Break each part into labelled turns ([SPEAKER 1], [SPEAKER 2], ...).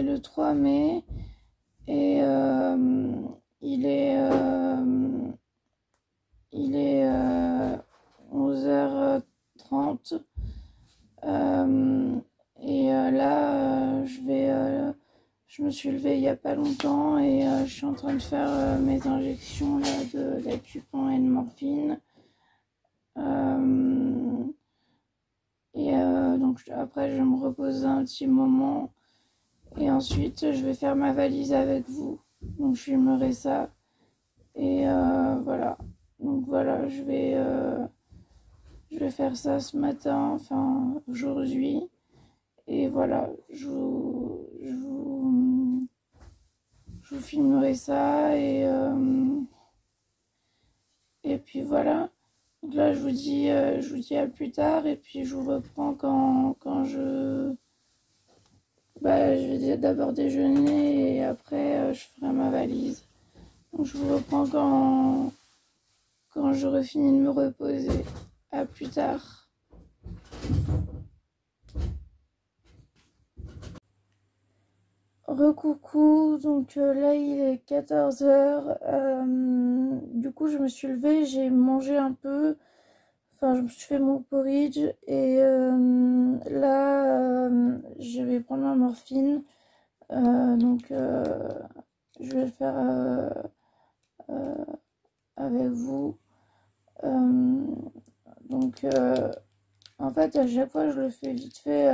[SPEAKER 1] est le 3 mai et il est 11h30 et là je me suis levée il n'y a pas longtemps et je suis en train de faire mes injections là d'acupant et de morphine. Donc après je vais me reposer un petit moment et ensuite je vais faire ma valise avec vous, donc je filmerai ça et voilà. Donc voilà, je vais faire ça ce matin, enfin aujourd'hui, et voilà, je vous filmerai ça et puis voilà. Donc là je vous dis à plus tard et puis je vous reprends quand je vais d'abord déjeuner et après je ferai ma valise. Donc je vous reprends quand j'aurai fini de me reposer. À plus tard. Recoucou, donc là il est 14h. Du coup je me suis levée, j'ai mangé un peu. Enfin je me suis fait mon porridge et là je vais prendre ma morphine. Donc je vais le faire avec vous. Donc en fait à chaque fois je le fais vite fait,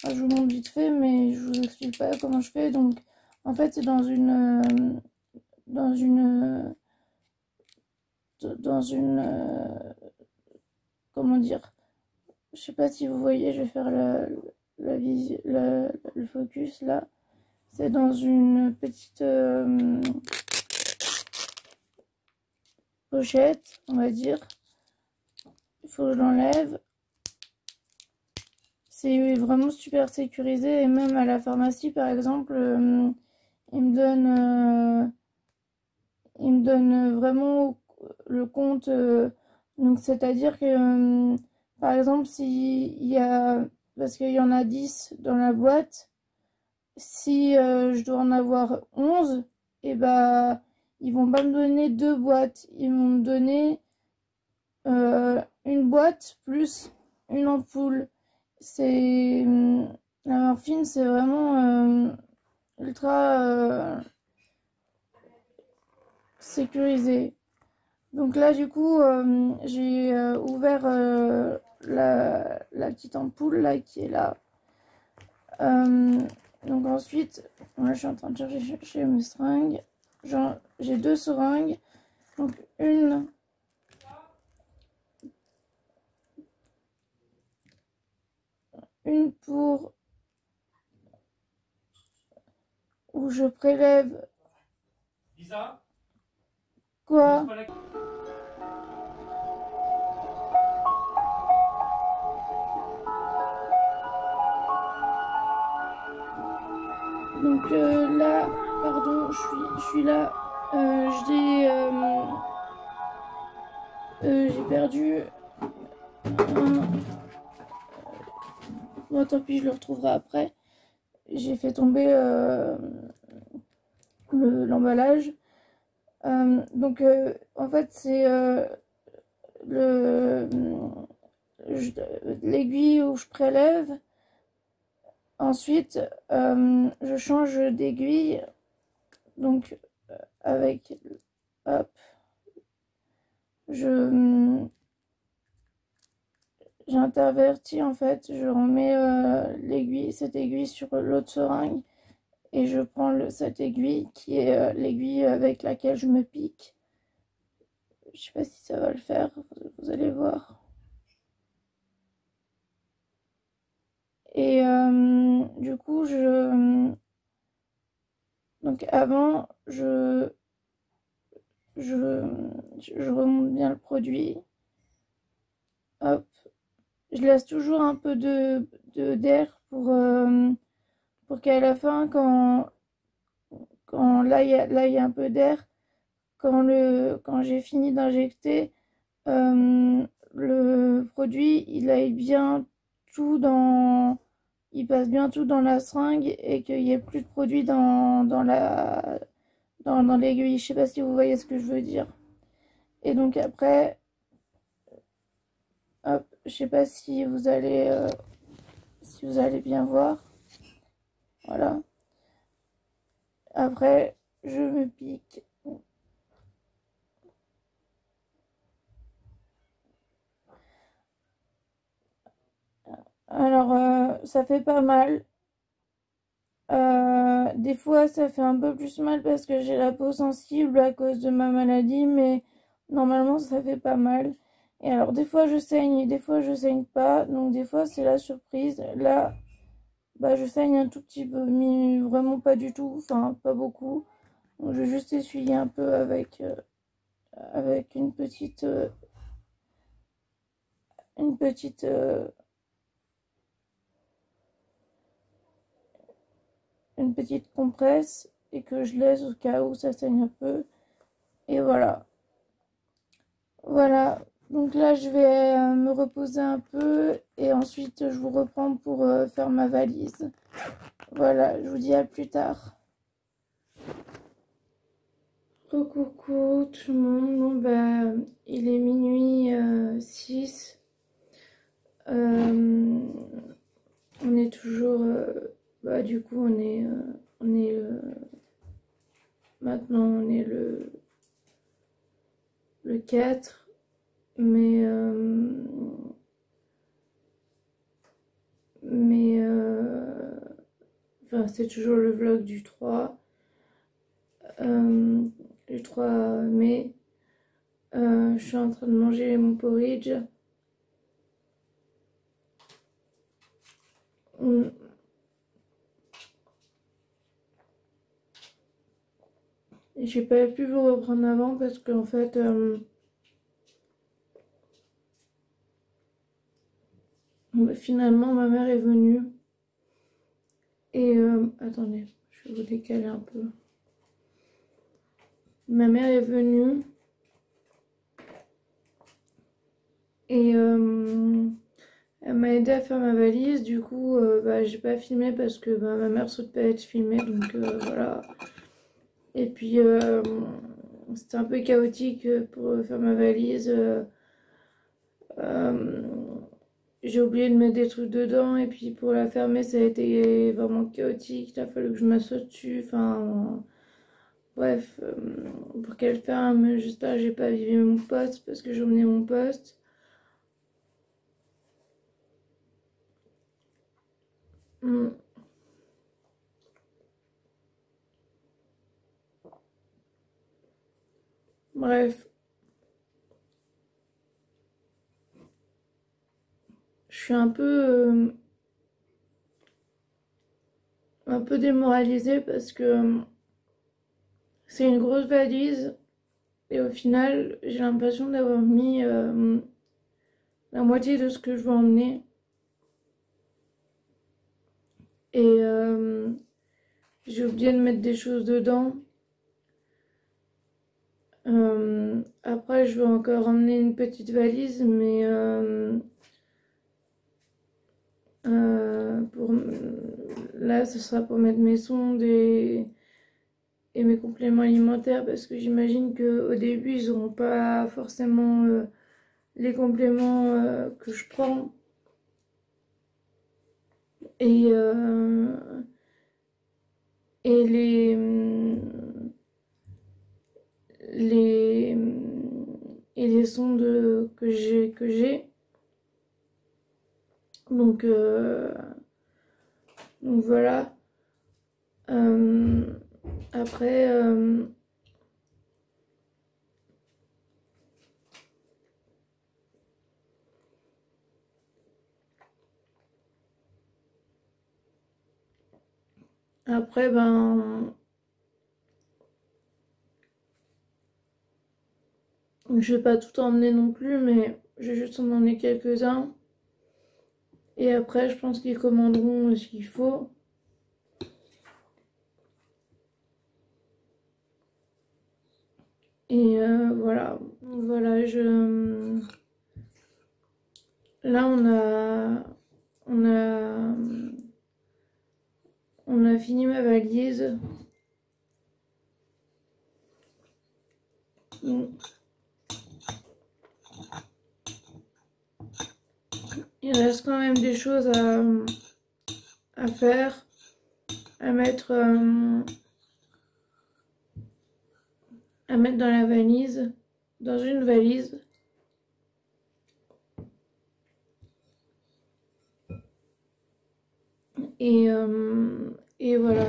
[SPEAKER 1] je vous montre vite fait mais je vous explique pas comment je fais. Donc en fait c'est dans une comment dire, je sais pas si vous voyez, je vais faire le focus là. C'est dans une petite pochette, on va dire. Il faut que je l'enlève. C'est vraiment super sécurisé et même à la pharmacie par exemple, ils me donnent vraiment le compte. Donc c'est-à-dire que par exemple s'il y a, parce qu'il y en a 10 dans la boîte, si je dois en avoir 11, et bah ils vont pas me donner 2 boîtes, ils vont me donner une boîte plus une ampoule. C'est la morphine, c'est vraiment ultra sécurisé. Donc là du coup j'ai ouvert la petite ampoule là qui est là. Donc ensuite là, je suis en train de chercher mes seringues. J'ai 2 seringues, donc une pour où je prélève.
[SPEAKER 2] Lisa,
[SPEAKER 1] Quoi? Donc là, pardon, je suis là. J'ai perdu bon, tant pis, je le retrouverai après. J'ai fait tomber l'emballage. Donc en fait c'est l'aiguille où je prélève. Ensuite je change d'aiguille, donc avec hop, j'intervertis en fait, je remets cette aiguille sur l'autre seringue et je prends cette aiguille qui est l'aiguille avec laquelle je me pique. Je sais pas si ça va le faire, vous allez voir. Et du coup donc avant je remonte bien le produit. Hop, je laisse toujours un peu d'air pour qu'à la fin quand là il y a un peu d'air, quand j'ai fini d'injecter, le produit il aille bien tout dans il passe bien tout dans la seringue et qu'il n'y ait plus de produits dans l'aiguille. Je sais pas si vous voyez ce que je veux dire. Et donc après, hop, je sais pas si vous allez bien voir. Voilà. Après, je me pique. Alors, ça fait pas mal. Des fois, ça fait un peu plus mal parce que j'ai la peau sensible à cause de ma maladie, mais normalement, ça fait pas mal. Et alors, des fois, je saigne et des fois, je saigne pas. Donc, des fois, c'est la surprise. Là, bah, je saigne un tout petit peu, mais vraiment pas du tout. Enfin, pas beaucoup. Donc, je vais juste essuyer un peu avec une petite, une petite compresse et que je laisse au cas où ça saigne un peu. Et voilà. Voilà. Donc là, je vais me reposer un peu et ensuite je vous reprends pour faire ma valise. Voilà, je vous dis à plus tard. Coucou tout le monde. Bon, bah, il est minuit 6. On est toujours. Bah, du coup, on est maintenant, on est le 4. Mais. Enfin, c'est toujours le vlog du 3. Le 3 mai. Je suis en train de manger mon porridge. J'ai pas pu vous reprendre avant parce qu'en fait, finalement, ma mère est venue. Et attendez, je vais vous décaler un peu. Ma mère est venue. Et elle m'a aidé à faire ma valise. Du coup, bah, j'ai pas filmé parce que bah, ma mère souhaite pas être filmée. Donc voilà. Et puis, c'était un peu chaotique pour faire ma valise. J'ai oublié de mettre des trucs dedans. Et puis, pour la fermer, ça a été vraiment chaotique. Il a fallu que je m'assoie dessus. Enfin, bref, pour qu'elle ferme, j'espère que j'ai pas abîmé mon poste parce que j'ai emmené mon poste. Bref, je suis un peu démoralisée parce que c'est une grosse valise et au final, j'ai l'impression d'avoir mis la moitié de ce que je veux emmener. Et j'ai oublié de mettre des choses dedans. Après, je veux encore emmener une petite valise, mais là, ce sera pour mettre mes sondes et mes compléments alimentaires parce que j'imagine qu'au début, ils n'auront pas forcément les compléments que je prends. Et, et les sondes que j'ai. Donc voilà. Après, ben, je vais pas tout emmener non plus, mais je vais juste en emmener quelques-uns. Et après, je pense qu'ils commanderont ce qu'il faut. Et voilà, voilà, là on a on a fini ma valise. Il reste quand même des choses à faire, à mettre dans la valise, dans une valise. Et voilà,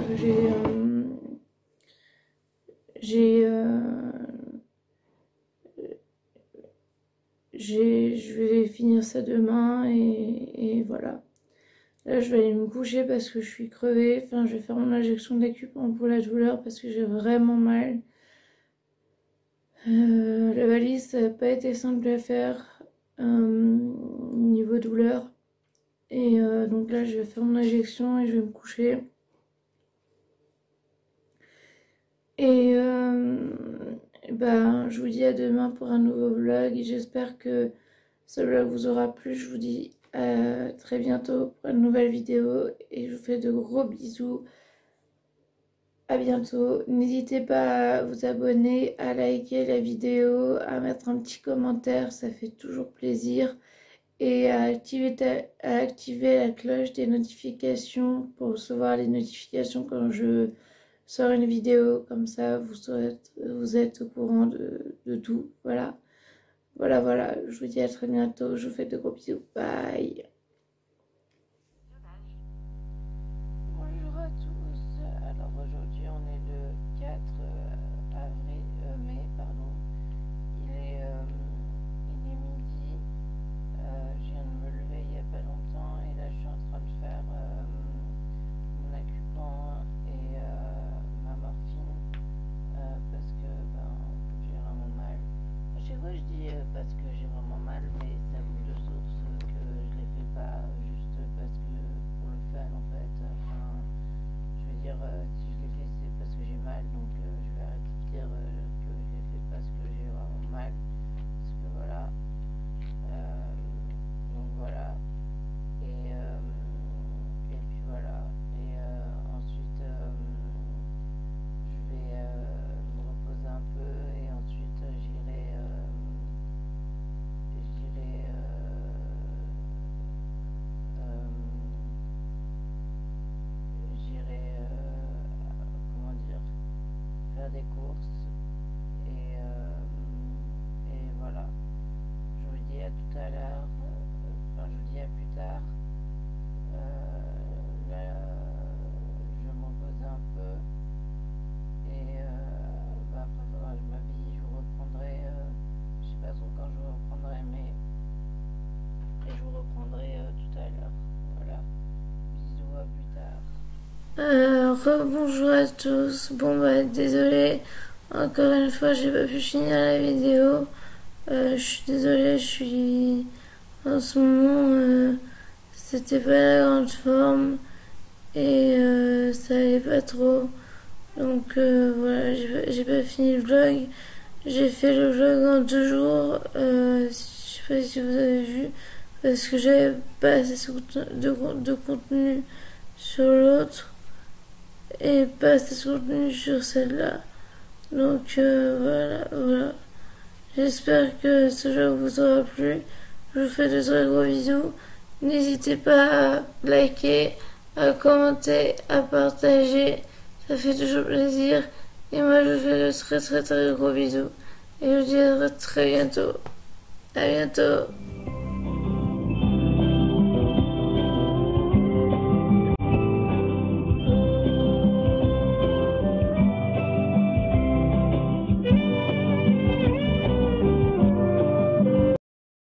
[SPEAKER 1] je vais finir ça demain et voilà. Là, je vais aller me coucher parce que je suis crevée. Enfin, je vais faire mon injection d'acupuncture pour la douleur parce que j'ai vraiment mal. La valise, ça n'a pas été simple à faire niveau douleur. Et donc là, je vais faire mon injection et je vais me coucher. Et ben, je vous dis à demain pour un nouveau vlog. Et j'espère que ce vlog vous aura plu. Je vous dis à très bientôt pour une nouvelle vidéo. Et je vous fais de gros bisous. À bientôt. N'hésitez pas à vous abonner, à liker la vidéo, à mettre un petit commentaire. Ça fait toujours plaisir. Et à activer la cloche des notifications pour recevoir les notifications quand je sors une vidéo. Comme ça, vous êtes au courant de tout. Voilà. Voilà. Je vous dis à très bientôt. Je vous fais de gros bisous. Bye. Bonjour à tous. Alors aujourd'hui, on est le 4 mai, pardon. Il est midi. Je viens de me lever il n'y a pas longtemps et là je suis en train de faire mon acupuncture et ma morphine parce que j'ai vraiment mal. À chaque fois je dis parce que j'ai vraiment mal, mais ça vous de source que je les fais pas juste parce que pour le fun en fait. Enfin, je veux dire si je les fais c'est parce que j'ai mal, donc je vais arrêter de dire que je les fais parce que j'ai vraiment mal, parce que voilà. Donc voilà, et puis voilà, et ensuite je vais me reposer un peu et ensuite j'irai comment dire, faire des courses et voilà. Je vous dis à tout à l'heure, enfin je vous dis à plus tard. Là, je vais me reposer un peu et après faudra que je m'habille, je vous reprendrai, je sais pas trop quand je vous reprendrai, mais et je vous reprendrai tout à l'heure. Voilà, bisous, à plus tard. Rebonjour à tous. Bon bah désolé, encore une fois j'ai pas pu finir la vidéo. Je suis désolée, je suis en ce moment c'était pas la grande forme et ça allait pas trop. Donc voilà, j'ai pas fini le vlog. J'ai fait le vlog en 2 jours. Je sais pas si vous avez vu parce que j'avais pas assez de contenu sur l'autre et pas assez de contenu sur celle-là. Donc voilà. J'espère que ce vlog vous aura plu. Je vous fais de très gros bisous. N'hésitez pas à liker, à commenter, à partager. Ça fait toujours plaisir. Et moi, je vous fais de très gros bisous. Et je vous dis à très bientôt. À bientôt.